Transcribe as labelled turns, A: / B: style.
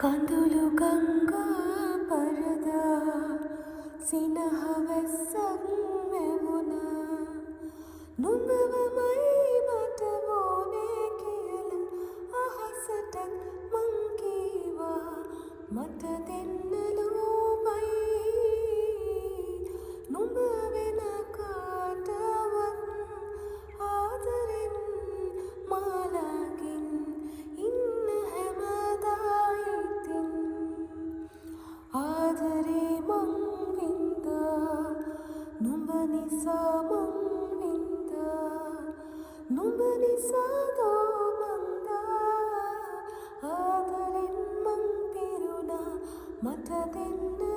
A: කඳුළු ගංගා පරදා සිනහවැස්සක් වැවුණා. නුඹවමයි මට ඕනේ කියලා අහසටත් මං කීවා. මට දෙන්න ලෝමයි නුඹ වෙන කාටවත් ආදරෙන් මාලාකින් ඉන්න හැමදා ඉතින්. ආදරේ මං වින්දා නුඹ නිසා මං වින්දා. නුඹ නිසා දෝ මන්දා ආදරෙන් මං පිරුණා. මට දෙන්න